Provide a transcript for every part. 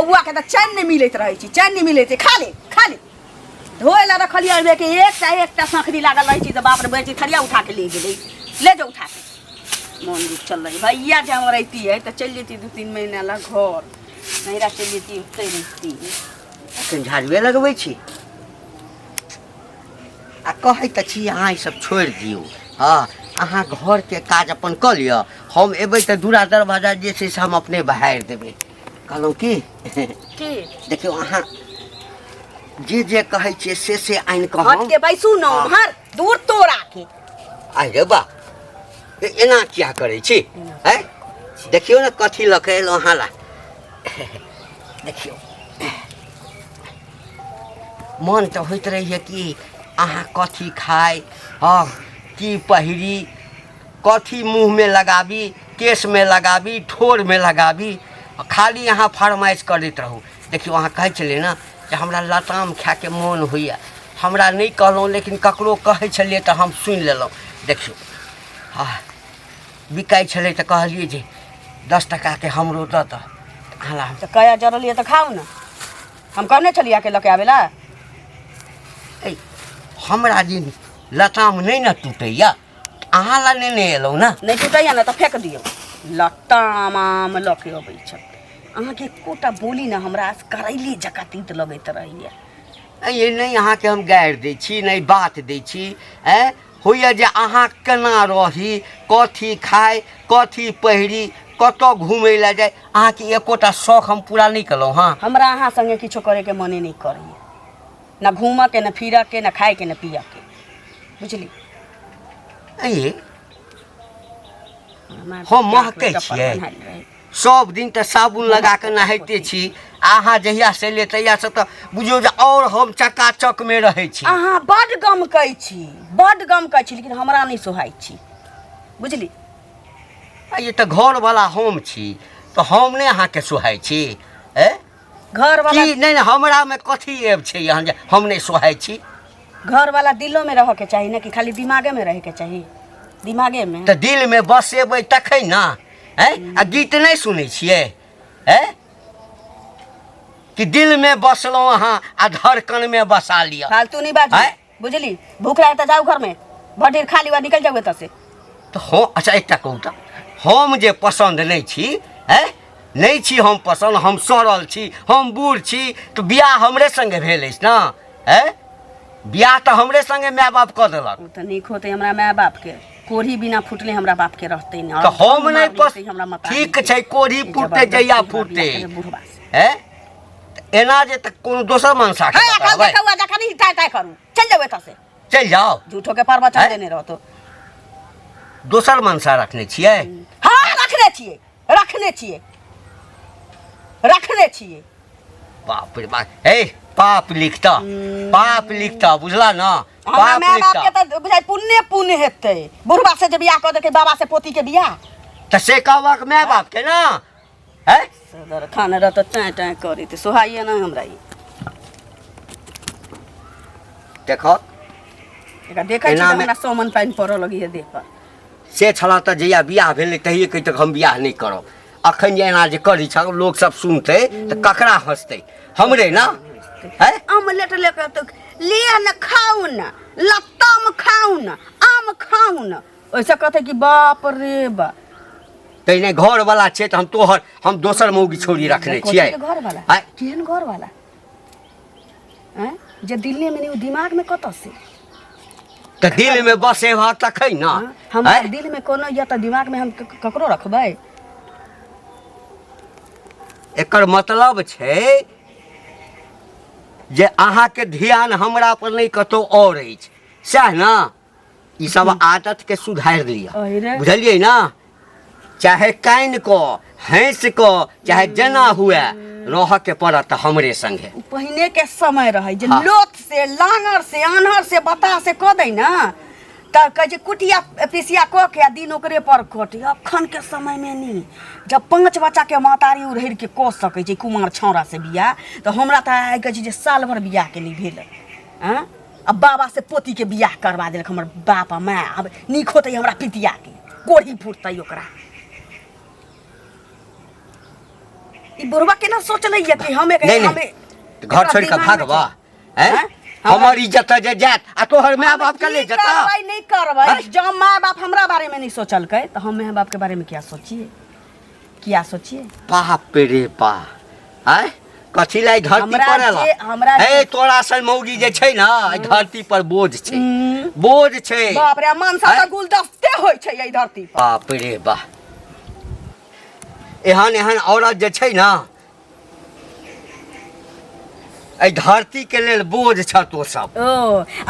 बउआ के त चैन नहीं मिलत रहे छी, चैन नहीं मिलत। खा ले धोए ला रखलिए अरबे के एकटा सांखरी लागल रही छी। तो बाप रे बेची थरिया उठा के ले गेले, ले जा उठा के। मन दुख चल रही भैया जब रहती है तो चल जेती 2-3 महीना ला घर, नहीं रह चल जेती उते रहती। अखन झाड़ुए लगबै छी आ कहै त छी अहाँ ई सब छोड़ दियौ। हाँ अहाँ घर के काज अपन क लिअ, हम एबै त दूरा दरवाजा जे छै से हम अपने बहारि देबै। कहलहुँ की देखियौ अहाँ जे जे कहै छियै से आनि कऽ हट के बैसू न उम्हर दूर तोड़ा के। आइ रे बा एना किया करै छी हैं? देखियौ ने कथी लऽ के एलहुँ अहाँ ला। देखियौ मन तऽ होइत रहैए कि अहाँ कथी खाइ, हाँ की पहिरी, कथी मुँह में लगाबी, केस में लगाबी, ठोर में लगाबी, खाली अहाँ फरमाइश करैत रहू। देखियौ अहाँ कहै छलियै ने जे हमरा लताम खायके मोन होइए, हमरा नहीं कहलहुँ लेकिन ककरो कहै छलियै तऽ हम सुनि लेलहुँ। देखियौ हाँ बिकाइ छलै तऽ कहलियै जे 10 टका के हमरो दऽ दऽ। अहाँ तो कया जरलिए तो खाओ ना, हम कहने चलिए के लके आवेला। हमरा दिन लताम नहीं न टूटैया, अहाँ ला नहीं एलहुँ ना। नहीं टूटैया ना तो फेंक दियो। लताम आम लके अबै छ अहाँ के कोटा बोली ना हमरा करैली जका तीत लगैत रहिए। ये नहीं अहाँ के हम गारि दै छी, नहीं बात दै छी। होइए जे अहाँ केना रही, कथी खाए, कथी पहिरी, कतऽ घूमै ला जाए, अहाँ के एकोटा शौक हम पूरा नहीं कलहुँ। हाँ हमरा अहाँ संगे किछो करे के मने नहीं करिए, ना घूम के, ना फिर के, ना खाए के, ना पिया के, बुझली। हम महकै छियै, सब दिन तऽ साबुन लगा के नहाइते छी। अहाँ जहिया से ले तहिया से तऽ बुझियौ जे और हम चकाचक में रहै छी। अहाँ बड गम कहै छी, बड गम कहै छी, लेकिन हमरा नहीं सोहाय छी, बुझली। ये तऽ घर वाला हम छी तऽ हम नहीं अहाँ के सोहाय छी। घर वाला की नहीं हमरा में कथी एब छै यहाँ जे हम नहीं सोहाय छी। घर वाला दिलों में रह के चाहिए ना कि खाली दिमागे में रह के चाहिए। दिमागे में तो दिल में बसेबै तखै ना। आ गीत नहीं सुनै छियै कि दिल में बसलहुँ अहाँ आ धड़कन में बसा लिया। फालतू नहीं बात, बुझली। भूख लगे तो जाओ घर में, भटेर खा लिवा निकल जाओ एतऽ से। तो हो अच्छा एकटा कहू तऽ हम जे पसंद नहीं छी, नहीं छी हम पसंद, हम सड़ल छी, हम बूढ़ छी, तो बियाह हमरे संगे भेल अछि ना। बियाह तो हमरे संगे माय बाप कऽ देलक। तो नीक होते हमरा माय बाप के, कोढ़ी बिना फुटले हमरा बाप के रहते ना। तो हम नहीं ठीक छै, कोढ़ी फूटते जइया फूटते एना जे तक कोनो दोसर मनसा के बताबै। चल जाओ एतऽ से, चल जाओ। झूठो के परवचन देने रहतो। दोसर मनसा रखने छियै। हाँ रखने छियै, रखने छियै, रखने छियै। बाप रे बाप, पाप लिखता, पाप लिखता, बुझला ना। पाप लिखता तो बुझाइ पुण्य पुण्य हेतै। बुढ़बा से जे बियाह कऽ देके बाबा से पोती के बियाह, त से कहबक माय बाप के ना। सदर खाना रह तो टाँ टाँ करी तो सोहाइए ना हमरा। ई देखो देखै छी हमरा सोमन पानि पड़ऽ लगी है देह पर। से छला त जहिया बियाह भेलै तहिए कहि तक हम बियाह नहीं करब। अखन जे एना जे करी छ लोग सब सुनते त ककरा हंसते, हमरे ना। आमलेट लेकर तो ले न खाऊ ना, लताम खाऊ ना, आम खाऊ ना, ओइसे कहते कि बाप रे बा। तैने घर वाला छै त हम दोसर मौगी छोड़ी रखने छियै। घर वाला केहन घर वाला जे दिल्ली में नहीं, दिमाग में कत से त दिल में बसे भा तखै ना। हम दिल में कोनो या त दिमाग में हम ककरो रखबै। एकर मतलब छै जे अहाँ के ध्यान हमरा पर नहीं कतौ और अछि, सएह ना। ई सब आदत के सुधार लिया, बुझलियै ना। चाहे कान को हंस को चाहे जना हुए रह के पड़त हमरे संगे। पहिने के समय रहे जे लोथ से, लांगर से, आन्हर से, बता से क दै ना, त कहे जे कुटिया पिसिया क के दिन ओकरे पर कटे। अखन के समय में नहीं, जब 5 बच्चा के मातारी उड़ेर के क सकै छै कुमार छौरा से बियाह, तो हमरा त आइ कहे जे साल भर बियाह के लिए भेल। अब बाबा से पोती के बियाह करवा देलक हमर बाप माय। अब नीक होते हमरा पितिया के, कोढ़ी फूटतै ओकरा। ई बुढ़वा केना सोचले ये कि हमें नहीं हमें नहीं घर छोड़ के भागबा हैं हमर इज्जत जे जात आ तोहर माय बाप के ले जता नहीं करबै जब माय बाप हमरा बारे में नहीं सोचलकै तो हम माय बाप के बारे में क्या सोचिए बाप रे बा हैं कथी लाई धरती पड़ेला ए तोरा सन मौगी जे छै ना धरती पर बोझ छै बाप रे मनसा का गुलदस्ते होय छै ए धरती पर बाप रे बा एहन औरत जे छै ना ए धरती के लेल बोझ छ तो सब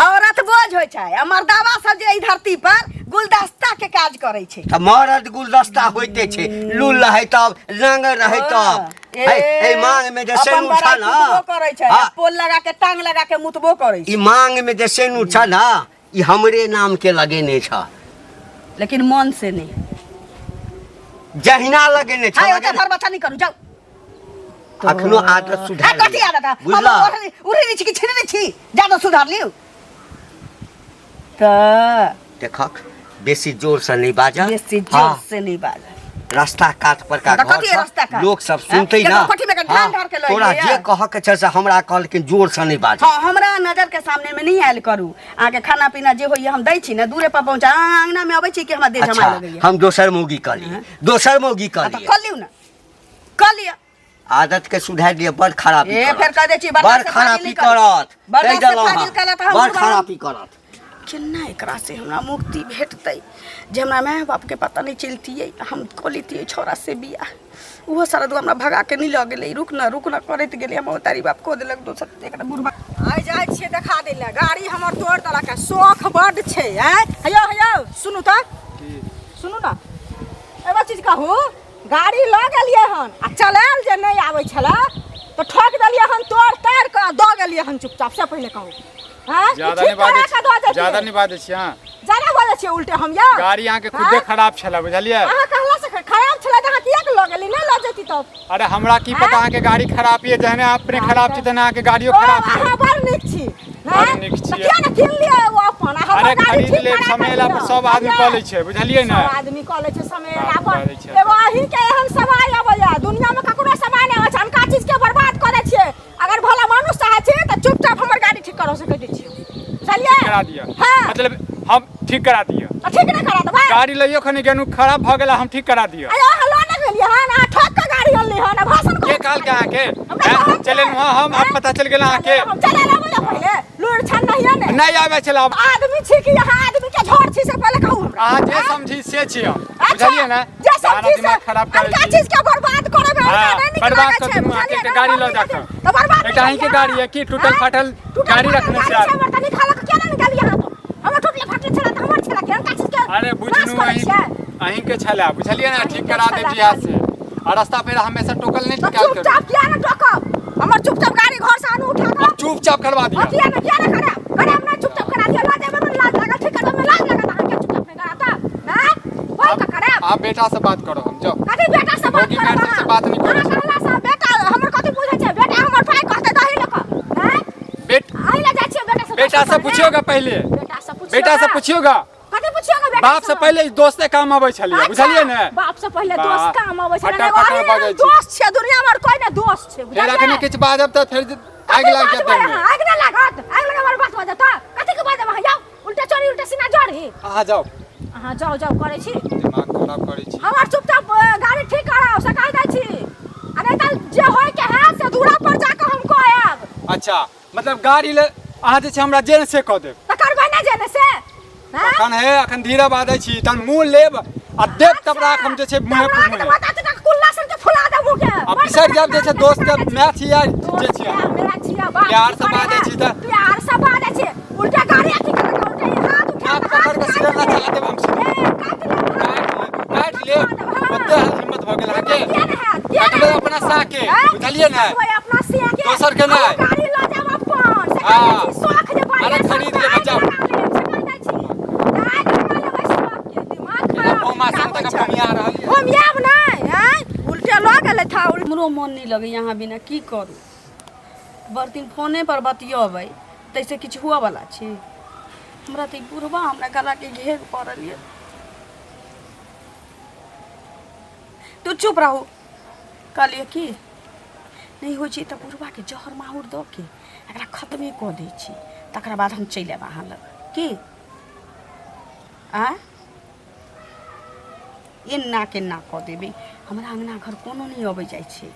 औरत बोझ होय छै आ मर्दावा सब जे ए धरती पर गुलदस्ता के काज करे छै त मर्द गुलदस्ता होइते छै लूल रहै तब रंग रहै तब ए मांग में जे सेनु छ ना करे छै पोल लगा के टांग लगा के मुतबो करे छै ई मांग में जे सेनु छ ना ई हमरे नाम के लगेने छ लेकिन मन से नहीं जहिना लगेने छ हाय ओते बच्चा नहीं करू जाओ अखनो आदत सुधार कथी आदत हम उरे नहीं छी कि छने नहीं छी ज्यादा सुधार लियो त देखक बेसी जोर से नहीं बाजा बेसी जोर से नहीं बाजा रास्ता काट पर का घर लोग सब सुनते ना तोरा जे कह के छै से हमरा कहल के जोर से नहीं बाजा हां हमरा नजर के सामने में नहीं आयल करू आके खाना पीना जे होय हम दै छी ना दूरे पर पहुंचा आंगना में आबै छी कि हमरा देह जमा लगैया हम दोसर मौगी कर लियो ना कर लिया आदत के सुधार दिए बड़ खराबी ए फिर कह दे छी बड़ खराबी करत बड़ खराबी करत केना एकरा से हमरा मुक्ति भेटतै जे हमरा माय बाप के पता नहीं चलतियै हम कोलितियै छोरा से बियाह उहो सारा दु हमरा भगा के नहीं ल गेलै रुक ना करैत गेलै हम तारी बाप को देलक दोसर एकरा बुढ़वा आइ जाय छियै देखा देला गाड़ी हमर तोड़ देलक शौक बड छै हेयो सुनु ना एबा चीज कहू गाड़ी ल गेलियै हन आ चलाल जे नहीं आबै छला तो ठोक देलियै हन तोड़ तार के द गेलियै हन चुपचाप से पहले कहू हां ज्यादा नहीं बात छी हां ज्यादा बाजै छी उल्टे हम या गाड़ी यहाँ के खुदे खराब छला बुझलिए अहाँ कहला से खराब छला त अहाँ किया के ल गेली नहीं ल जेती तब अरे हमरा की पता अहाँ के गाड़ी खराब है जहने अपने खराब छी तने अहाँ के गाड़ियो खराब है अहाँ बड़ नीक छी बड़ नीक छी किया न किन लिया वो अपन अरे खरीद ले समेला पर सब आदमी क लै छै बुझलिए ना सब आदमी क लै छै समेला पर एगो अही के एहन समय आबैया दुनिया में ककरो समय नहीं होय अनका चीज के बर्बाद करे छियै अगर भला मानुष चाहे छै त चुपचाप हमर गाड़ी ठीक करो सकै छी चलिए करा दिया मतलब हम ठीक करा दिया ठीक नहीं करा दबा गाड़ी लइयो खनी गेनु खराब भ गेला हम ठीक करा दिया अरे हलो न गेलिए हां ना ठोक के गाड़ी हल्ली हां ना भाषण के काल के आके चले हम अब पता चल गेला आके चले ना पहले लूर छन नहीं है नहीं आवे चला आदमी छी कि यहां आदमी के झोर छी से पहले कहू अहाँ जे समझी से छी बुझलिए ना जे समझी से खराब करे का चीज के बर्बाद करे नहीं बर्बाद कर तुम आके गाड़ी ल जाकर तो बर्बाद एक अहीं के गाड़ी है की टूटल फाटल गाड़ी रखने से यार तनी खाला के केना निकाल यहां तो हम टूटले फाटले छला त हमर छला केन का चीज के अरे बुझनु अहीं के छला बुझलिए ना ठीक करा दे जी हाथ से और रास्ता पे हमेशा टोकल नहीं निकाल कर चुपचाप किया ना टोकब हमर चुपचाप गाड़ी घर से आनु उठा के चुपचाप करवा दिया किया ना करे हमने चुपचाप करा दिया ला देबे में लाज लगा ठीक है में लाज लगा अहाँ के चुपचाप नहीं कराता ना बोल का करे आप बेटा से बात करो हम जाओ कथी बेटा से बात करो से बात नहीं करो कहला से बेटा हमर कथी पूछै छै बेटा हमर भाई कहते दही लक हैं आइला जाइ छै बेटा से पूछियोगा पहले बेटा से पूछियोगा कथी पूछियोगा बेटा बाप से पहले दोस्ते काम आबै छलिए बुझलिए ने बाप से पहले दोस्त काम आबै छलिए दोस्त छै दुनिया में कोई ना दोस्त छै बुझलिए अखनी किछ बाजब त फिर आग लाग जात आग ना लागत आग लगा हमर बात बाजत कथी के बाजब जाओ उल्टा चोरी उल्टा सीना जड़ी आ जाओ जाओ करे छी दिमाग खराब करे छी हमर चुपचाप गाड़ी ठीक कराओ सकाय दै छी अरे त जे होय के है से दूरा पर जाके हम कहब अच्छा मतलब गाड़ी ले अहाँ जे छै हमरा जेन से क देब त करबै ना जेने से अखन है अखन धीरे बाजै छी तन मुंह लेब आ देब तब राख हम जे छै मुंह पर मुंह बता त कुल्ला सन के फुला दे मुंह के अब बिसर जब जे छै दोस्त के मैच यार जे छै मेरा छिया बा प्यार से बाजै छी त प्यार से बाजै छी उल्टा गाड़ी अथी कर उल्टा हाथ उठा हाथ पकड़ के सिर ना चला देब हम काट ले ओते हिम्मत भ गेल है के अपना साके बुझलिए ना अपना साके दोसर के नहीं गाड़ी ल जाब अपन से शौक जे बाड़ी अरे खरीद ले बच्चा उल्टे ल गेलै था हमरो मन नहीं लगे यहाँ बिना की करू बड़ दिन फोने पर बतियबै तैसे किछु हुआ वाला छी हमरा त बुढ़वा हमरा गला के घेर पड़लिए तू चुप रहो कहलिए की नहीं हो तो बुढ़वा के जहर माहौर दऽ के एकरा खत्मे कऽ दै छी तकरा बाद हम चलि आयब अहाँ लग की आँय एना केना कऽ देबै हमरा अङ्गना घर कोनो नहीं अबै जाइ छै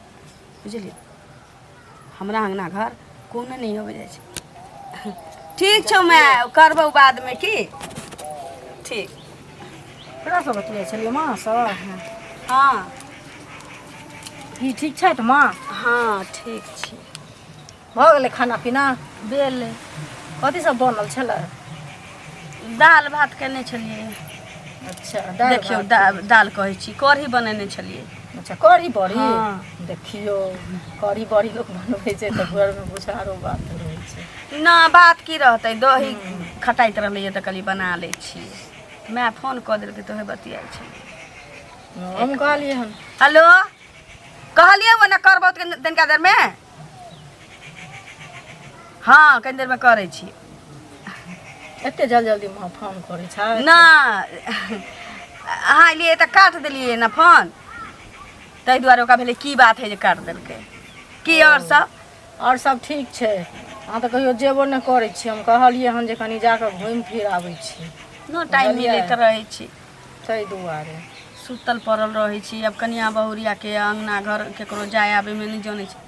बुझलियै हमरा अङ्गना घर कोनो नहीं अबै जाइ छै ठीक छौ माय करबौ बादमे की ठीक केकरा सब बतियाइ छलियै माँ सब हाँ की ठीक छथि माँ हाँ ठीक छी भऽ गेलै खाना पीना बेले कथी सब बनल छलै दालि भात केने छलियै अच्छा दालि देखियौ भात। दालि कहै छी कढ़ी बनेने छलियै अच्छा कढ़ी बड़ी हाँ। देखियो कढ़ी बड़ी लोग बनबै छै तऽ घरमे बुझारो बात रहै छै ना बात की रहतै दही खटाइत रहलैए तऽ कहलियै बना लै छियै माय फोन कऽ देलकै तऽ ओहे बतियाइ छै हम कहलियै हन हेलो कहलियै वो ना करबौ तनिका देरमे हाँ कनि देरमे करै छी एते जल्दी माँ फोन करै छै ना अहाँ एलियै तऽ काट देलियै ना फोन ताहि दुआरे ओकरा भेलै की बात है जे काट देलकै की आओर सब आओर सब ठीक छै अहाँ तऽ कहियो जेबो नहि करै छी हम कहलियै हन जे कनि जाकऽ घुमि फिर आबै छी नो टाइम मिलैत रहै छी ताहि दुआरे सुतल पड़ल रहै छी अब कनिया बहुरियाके अङ्गना घर केकरो जाय आबैमे नहि जानै छै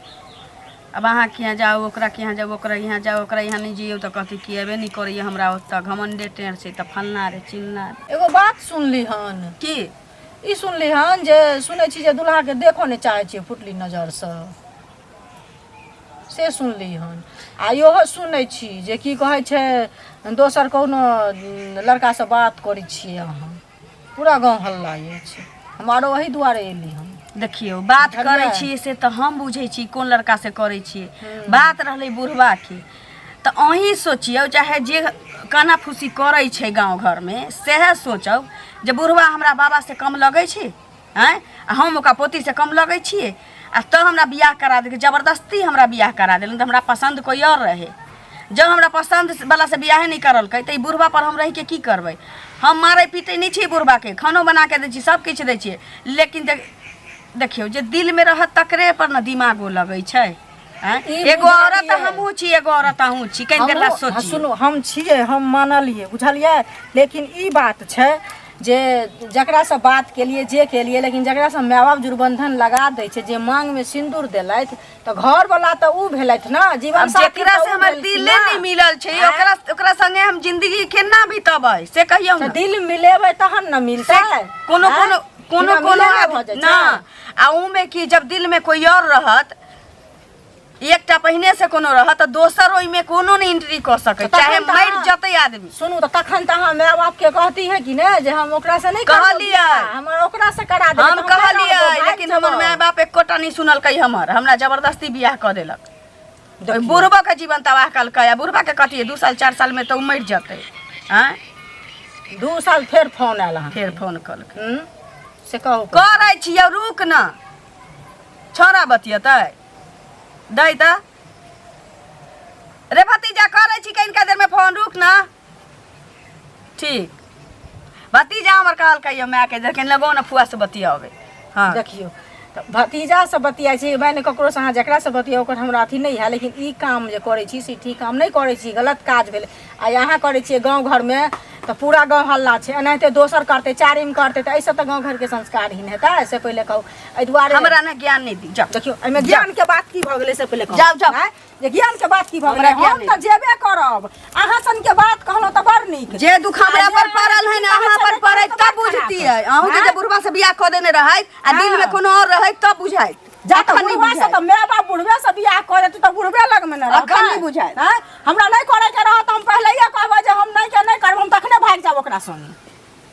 अब अहाँ के यहाँ जाउ ओकरा के यहाँ जाउ ओकरा यहाँ जाउ ओकरा यहाँ नहीं जइयौ तऽ कहती कि अयबे नहीं करैए हमरा ओतऽ घमण्डे टेढ़ छै तऽ फलना रे चिल्ला रे एगो बात सुनली हन की ई सुनली हन जे सुनै छी जे दुल्हाके देखो नहि चाहै छियै फुटली नजरसँ से सुनली हन आ इहो सुनै छी जे की कहै छै दोसर कोनो लड़कासँ बात करै छियै अहाँ पूरा गाँव हल्ला अछि हमारो वही दुआरे एली हम देखियौ बात बुझलियै? करै छियै से तऽ हम बुझै छी कोन लड़का से करै छियै बात रहलै बुढ़वा के तऽ अहीं सोचियौ चाहे जे काना फूसी करै छै गाँव घरमे सएह सोचौ जे बुढ़वा हमरा बाबा से कम लगै छै आँय आ हम ओकरा पोती से कम लगै छियै आ तऽ हमरा बियाह करा देलकै जबरदस्ती हमरा बियाह करा देलकै तऽ हमरा पसन्द कोई और रहे जब हमरा पसन्द वाला से बियाहे नहीं करलकै तऽ ई बुढ़वा पर हम रहि के की करबै हम मारै पीटै नहीं छियै बुढ़वा के खानो बना के दै छियै सब किछु दै छियै लेकिन देखियौ जे दिल में रहत तकरे पर न दिमागो लगै छै एगो औरत हमहूँ छी एगो औरत अहूँ छी कनि देर ला सोचियौ सुनू हम छियै हम मानलियै बुझलियै लेकिन ई बात छै जे जकरासँ बात केलिए जे केलिए लेकिन जकरासँ माय बाप जुड़बंधन लगा दै छै जे मांगमे सिन्दूर देलथि तऽ घरवला तऽ उ भेलथि ने जीवन साथी जेकरा से हमर दिले नहीं मिलल छै ओकरा संगे हम जिंदगी केना बितबै से कहियौ तऽ न दिल मिलेबै तहन न मिलतै कोनो ना आ उमे की जब दिल में कोई और रहत एकटा पहिने से कोनो रहत तऽ दोसर ओइमे कोनो नहीं एंट्री कऽ सकै चाहे मरि जतै आदमी सुनू तऽ तखन तऽ अहाँ माय बाप के कहती है कि ने जे हम ओकरा से नहीं कहलियै हमर ओकरा से करा दे हम कहलियै लेकिन हमर माय बाप एकोटा नहीं सुनलकै हमर हमरा जबरदस्ती बियाह कऽ देलक बुढ़बा के जीवन तबाह कलकै आ बुढ़बा के कटिए 2 साल 4 साल में तो मरि जतै आँय 2 साल फेर फोन आयल अहाँ फेर फोन कलकै से कहू करै छियै रुक न छोरा बतियेतै दै तऽ रे भतीजा करै छी कनिका देर में फोन रुक न ठीक भतीजा हमर कहलकै माय के देख लगो न फुआ से बतियावे हाँ देखियो तऽ भतीजा से बतियाइ छै मैंने ककरो से अहाँ जकरा से बतिया ओकर हमरा अथी नहीं है लेकिन ई काम जे करै छी से ठीक काम नहीं करै छी गलत काज भेलै आ यहाँ करै छियै गाँव घर में तो पूरा गाँव हल्ला छै एनाहिते दोसर करतै चारिम करतै तऽ ऐसे तो गाँव घर के संस्कारहीन हेतै से पहिले कहू एहि दुआरे हमरा ने ज्ञान नहीं दी जाओ देखियो एहिमे ज्ञान के बात की भऽ गेलै से पहिले कहू जाओ, जाओ। आँय? जे ज्ञान के बात की भऽ हमरा गेलै ज्ञान हम तऽ जेबे करब अहाँ सन के बात कहलहुँ तऽ बड़ नीक जे दुख हमरा पर पड़ल है ना अहाँ पर पड़ै तब बुझतियै अहूँ के जे बुढ़वा से बियाह कऽ देने रहै आ दिल में कोनो और रहै तब बुझाइत अखन नहीं बुझाइत तऽ माय बाप बुढ़वे से बियाह करे तऽ बुढ़वे लग में न अखन नहीं बुझाइत हैं हमरा नहीं करे के रहत हम पहिलेये कहबै जे हम नहीं करब हम तखने भाग जाब ओकरा संगे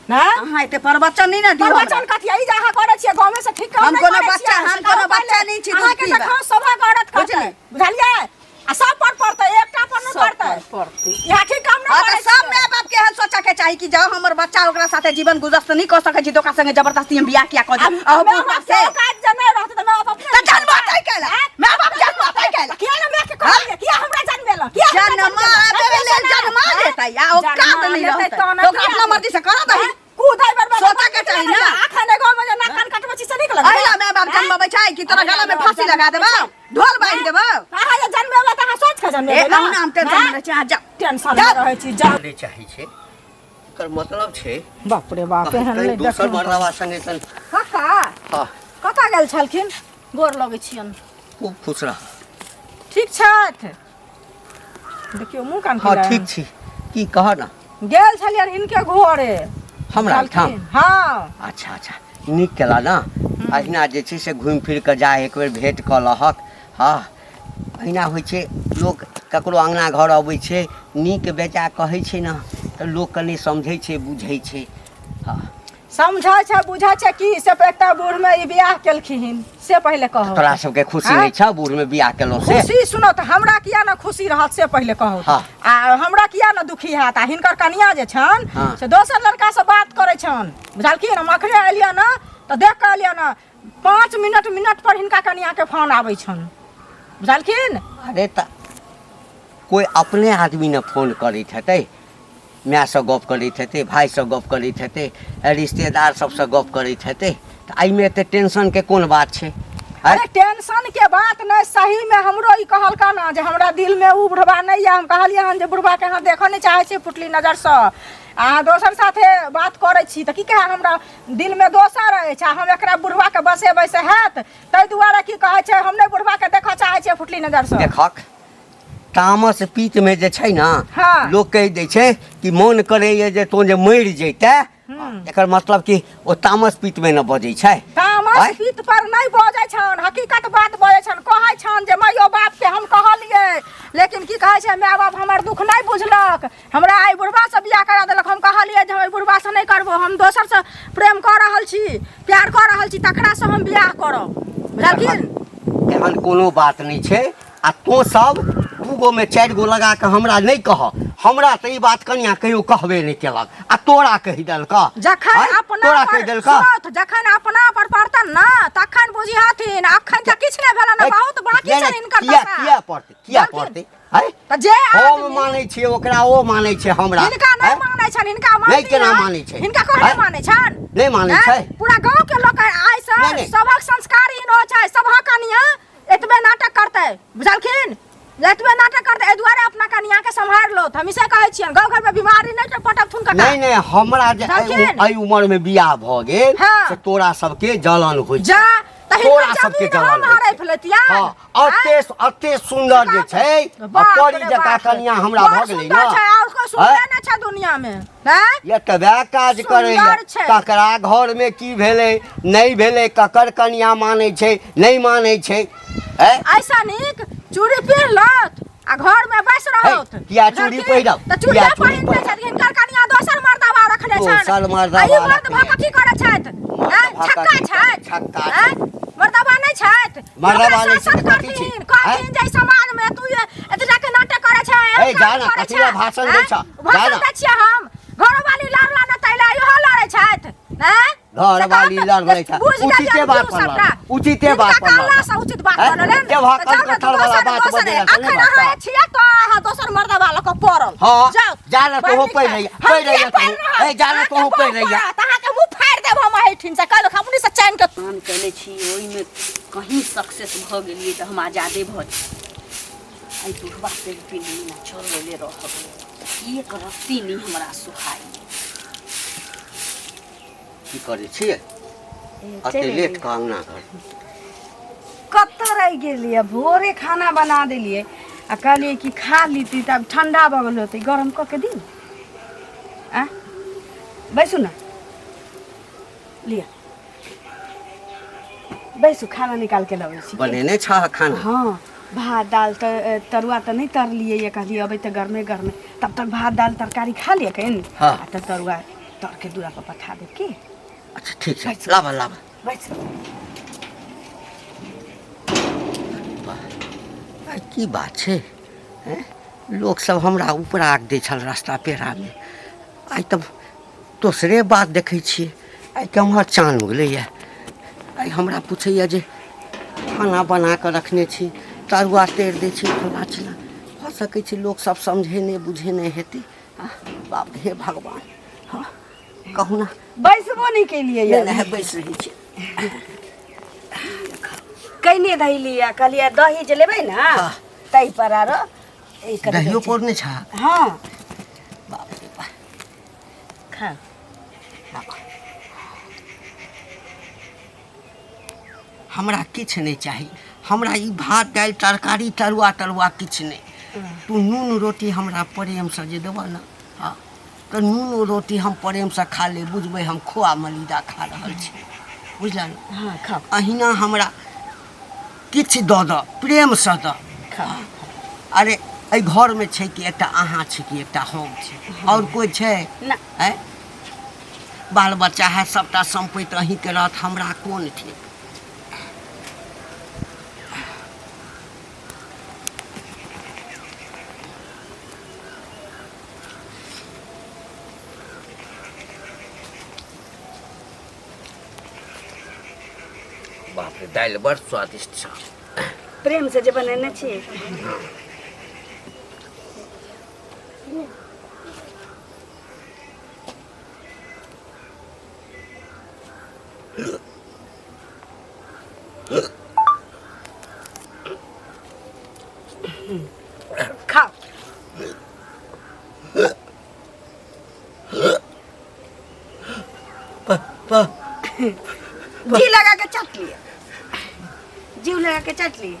ना अहाँ एते प्रवचन नहीं ना दियौ प्रवचन कथि ई जहाँ करे छियै गाँव में से ठीक काम हम नहीं कोनो करै बच्चा छियै। हम कोनो बच्चा नहीं छी अहाँ के देखा सभा औरत करतै बुझलियै आ सब पर पड़तै एकटा पर नहीं पड़तै यहाँ ठीक काम नहीं हाँ करै तो सब माय बाप के एहन सोचा के चाही कि जाओ हमर बच्चा ओकरा साथे जीवन गुजर नहीं कर सकै छी तो ओकरा संगे जबरदस्ती हम बियाह किया कऽ दे अहो बुढ़वा से काज जने रहतै तऽ माय बाप त जन्मतै केला माय बाप जन्मतै केला किया ना मैं के कहलिए किया हमरा जन्मेला किया जन्मा देवे ले जन्मा देतै या ओकरा नहीं रहतै तो अपना मर्जी से कर दही कूदाई बरबाद सोचा के चाही ना आखने गाँव में नाक कान काटबे छी से निकल अहिला माय बाप जन्मबै छै कि तोरा गला में फांसी लगा देबौ ढोल जन्मे ए भेला। अहुना हम टेंशन में रहै छी, अहाँ जाउ टेंशन में रहै छी जा। ले चाही छै एकर मतलब छै बाप रे बाप एहन कहीं नहि दोसर देखलहुँ। मर्दवा संगे तन काका हाँ कतऽ गेल छलखिन? गोर लगै छियनि। खूब खुश रह। ठीक छथि? देखियौ मुँह कान हाँ खुला। ठीक छी की कह ना गेल छलियनि हिनके घरे। हमरा ठाम छलखिन। हाँ अच्छा अच्छा नीक केला ना अहिना जे छै से घुमि फिर कऽ जा एक बेर भेँट कऽ लहक। हाँ अहिना होइ छै लोक ककरो अङ्गना घर अबै छै नीक बेजा कहै छै ने तऽ लोक कनि समझै छै बुझै छै। हाँ समझै छै बुझै छै कि से एकटा बूढ़मे ई बियाह केलखिन से पहिले कहो। तोरा सबके खुशी हाँ? नहि छौ बूढ़मे बियाह केलहुँ से खुशी सुनो तऽ हमरा किया ना खुशी रहत से पहिले कहो। हाँ। आ हमरा किया ना दुखी हैत? आ हिनकर कनिया जे छनि हाँ। से दोसर लड़का से बात करै छनि बुझलखिन। हम अखने एलियै ना तऽ देख कऽ एलियै ना 5 मिनट पर हिनका कनिया के फोन आबै छनि बुझलखिन। अरे तऽ कोइ अपने आदमी ने फोन करैत हेतै मायसँ गप करैत हेतै भायसँ गप करैत हेतै रिश्तेदार सबसँ गप करैत हेतै तऽ एहिमे एते टेंशनके कोन बात छै? अरे टेंशन के बात नहीं, सही में हमरो ई कहलका ना जे हमरा दिल में उ बुढ़वा नहीं है। हम कहलिए हन जे बुढ़वा के अहाँ देखऽ नहीं चाहे छी पुतली नजर से। आ दोसर साथे बात करै छी तऽ की कहे हमरा दिल में दोसर अछि आ हम एकरा बुढ़वा के बसेबै से हैत? ताहि दुआरे की कहै छै हम नहीं बुढ़वा के देखऽ चाहे छी पुतली नजर से। देखक तामस पीत में जे छै ना हाँ। लोक कहि दै छै कि मोन करैए जे तो जे मरि जैते एकर मतलब कि ओ तामस पीत में न बजै छै। तामस आँय? पीत पर नहीं बजै छन, हकीकत बात बजै छन। कहै छन जे मायो बाप के हम कहलिए लेकिन की कहै छै माय बाप हमर दुख नहीं बुझलक। हमरा आई बुढ़वा से बियाह करा देलक। हम कहलिए जे हम बुढ़वा से नहीं करबो, हम दोसर से प्रेम कर रहल छी प्यार कर रहल छी तकरा से हम बियाह करब बुझलखिन। एहन कोनो बात नहीं छै। आ तो सब दूगो में 4 गो लगा के हमरा नहीं कह। हमरा तो ई बात कनिया कहियो कहबे नहीं केलक आ तोरा कहि देलका। जखन आँय? अपना तोरा पर कहि देलका सुनत, जखन अपना पर पड़तन ना तखन बुझिहथिन। अखन त किछ नै भेलन, बहुत बाकी किया छै नहि- हिनकर किया दशा। किया पड़तै किया बुझलखिन? पड़तै? आँय? त जे हम आदमी मानै छियै ओकरा ओ मानै छै हमरा। हिनका नहीं आँय? मानै छन, हिनका नहीं मानती केना है? मानै छै? हिनका कहने आँय? मानै छन? नहीं मानै आँय? छै? पूरा गांव के लोग आइ से नहीं, नहीं। सबक संस्कार हीन हो छै। सबक कनिया एतबे नाटक करतै बुझलखिन। एतबे नाटक करतै, ए दुआरे अपना कनिया के संभाल लो। हम इसे कहै छियन गांव घर में बीमारी नहीं पटक थुन कटा। नहीं नहीं हमरा जे बुझलखिन? एहि उम्र में बियाह भ गेल हाँ। से तोरा सबके जलन होइ छै। जा त तोरा हिनका सबके जमीन जलन हम होइ हरै छै। फलतिया। हाँ अते अते सुंदर जे छै बाप परी रे जका बाप। कनिया हमरा बड़ भ गेलै सुन्दर ना। छै, और कोई सुन्दर आँय? नहीं छै दुनिया में। हैं? ये तबे काज करैया सुन्दर छै। ककरा घर में की भेलै नहीं भेलै ककर कनिया मानै छै नहीं मानै छै। हैं? ऐसा नीक चूड़ी पहिर लत आ घर में बैस रहत। है, किया चूड़ी पहिरब? त चूड़ी किया चूड़ी पहिरने पहिरब? छथि हिनकर कनिया दोसर मर्दबा रखने छन। दोसर मर्दबा आ ई मर्द रखने। भऽ की करै छथि? हैं? भऽ छक्का कथी छथि? छक्का हैं? मर्दबा नहीं छथि? मर्दबा ओकरा नहि छै शासन तऽ कथी छै? करथिन, कहथिन जे ई समाज में तू एतटा के नाटक करै छै। ए, जा ना, कथी लए भाषण दै छह? जा भाषण ना। दै छियै हम। घरवाली लड़ला न तैला इहो लड़ै छथि। हैं? घरवाली लड़बै छै। बुझि गेलियै उचिते हम बात तू पर सबटा। लड़। उचिते हिनका बात पर लड़। कहला से उचित बात हैं? बनले। के भाकल कथल वाला बात बजेला से नहीं अखन बचता। अहाँ छियै तो अहाँ दोसर मर्दबा लऽ कऽ पड़ल। हाँ, जाउ जा ना तोहू पैर रहिया, पैर रहिया तोहू। ए, जा ना तोहू पैर रहिया। अहाँके मुंह फाड़ि देब हम एहिठिन से कल हमनी से चैन के। काम कयने छी ओहिमे कहीं सक्सेस भऽ गेलियै तऽ हम आजादे भऽ जेबै। आइ बुढ़वा से पीली ना छोड़ले रहब। एक रत्ती नहीं हमरा सुहाई। की करै छियै अते लेट का अंगना घर कतऽ रहि गेलियै? भोरे खाना बना देलियै आ कहलियै कि खा लीती तब ठंडा भऽ गेल होतै, गरम कऽ के दी। आ बैसू ना, लिया बैसू, खाना निकाल के लबै छी। बनेने छ खाना? हाँ भात दाल तरुआ तो नहीं तरलिए ये कहलिए अभी तो गर्मे गर्मे तब तक भात दाल तरकारी खा लिया कहीं। हाँ। तो तरुआ तर के दूरा पर पठा दे के। अच्छा ठीक छै लाबा लाबा। बैठ आइ की बात छै? हैं? लोग सब हमरा उपराग दै छल रास्ता पेड़ा में। आइ तब दोसरे बात देखै छियै। आइ केम्हर चान उगलैया। आइ हमरा पूछैया जे खाना बना कऽ रखने छी तरुआ तर दै छी फल्ला चिल्ला। भऽ सकै छै लोक सब समझे नहीं बुझे नहीं हेतै। बाप रे, हे भगवान। हाँ कहू ना। बैसबो नहीं के लिए नहीं नहीं बैस रही छी। कहीं दही लिया कहलिए दही जे लेबै ना हाँ। तई पर आरो दहियो पौरने छा हाँ बाप रे बाप खा हमरा किछु नहीं चाही हमरा ई भात दालि तरकारी तरुआ तरुआ किछु नहीं तू नून रोटी हमरा प्रेम से जे देबह ना हाँ तो नून रोटी हम प्रेम से खा ले बुझबै हम खोआ मलिदा खा रहल छी बुझल हाँ खा अहिना हमरा किछु दऽ दऽ प्रेम से दऽ खा अरे एहि घरमे छै कि एकटा अहाँ छी कि एकटा हम छी और कोई छै ना है बाल बच्चा है सबटा सम्पत्ति अहीँके रहत हमरा कोन ठीक बाप रे दालि बड़ स्वादिष्ट छ प्रेम से जे बनेने छी खाओ जी लगा के चट लिए जीव लगा के चट लिए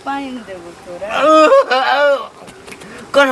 पानी देबो तोरा कर